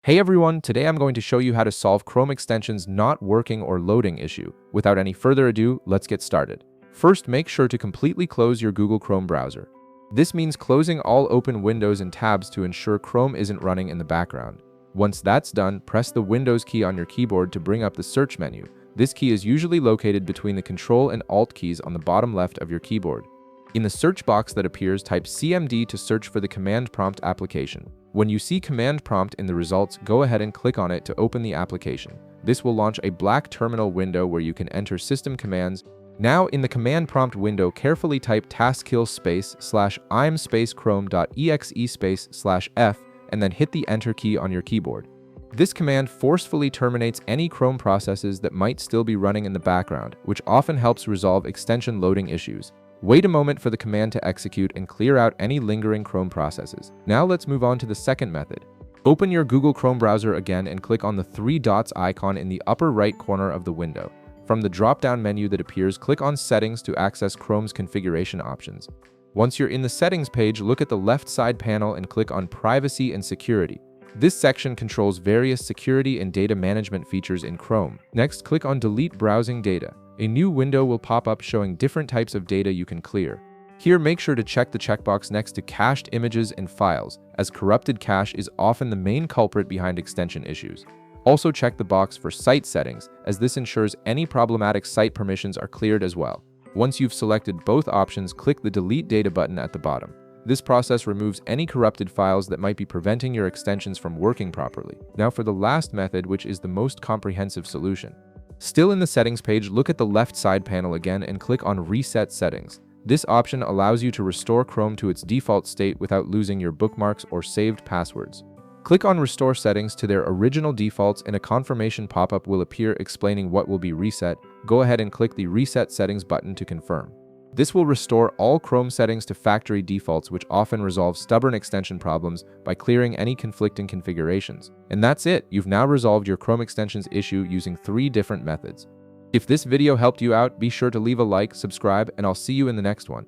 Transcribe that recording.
Hey everyone, today I'm going to show you how to solve Chrome extension's not working or loading issue. Without any further ado, let's get started. First, make sure to completely close your Google Chrome browser. This means closing all open windows and tabs to ensure Chrome isn't running in the background. Once that's done, press the Windows key on your keyboard to bring up the search menu. This key is usually located between the Control and Alt keys on the bottom left of your keyboard. In the search box that appears, type CMD to search for the command prompt application. When you see command prompt in the results, go ahead and click on it to open the application. This will launch a black terminal window where you can enter system commands. Now, in the command prompt window, carefully type taskkill /im chrome.exe /f and then hit the enter key on your keyboard. This command forcefully terminates any Chrome processes that might still be running in the background, which often helps resolve extension loading issues. Wait a moment for the command to execute and clear out any lingering Chrome processes. Now let's move on to the second method. Open your Google Chrome browser again and click on the three dots icon in the upper right corner of the window. From the drop-down menu that appears, click on Settings to access Chrome's configuration options. Once you're in the Settings page, look at the left side panel and click on Privacy and Security. This section controls various security and data management features in Chrome. Next, click on Delete Browsing Data. A new window will pop up showing different types of data you can clear. Here, make sure to check the checkbox next to cached images and files, as corrupted cache is often the main culprit behind extension issues. Also check the box for site settings, as this ensures any problematic site permissions are cleared as well. Once you've selected both options, click the Delete Data button at the bottom. This process removes any corrupted files that might be preventing your extensions from working properly. Now for the last method, which is the most comprehensive solution. Still in the Settings page, look at the left side panel again and click on Reset Settings. This option allows you to restore Chrome to its default state without losing your bookmarks or saved passwords. Click on Restore Settings to their original defaults and a confirmation pop-up will appear explaining what will be reset. Go ahead and click the Reset Settings button to confirm. This will restore all Chrome settings to factory defaults, which often resolve stubborn extension problems by clearing any conflicting configurations. And that's it! You've now resolved your Chrome extensions issue using 3 different methods. If this video helped you out, be sure to leave a like, subscribe, and I'll see you in the next one.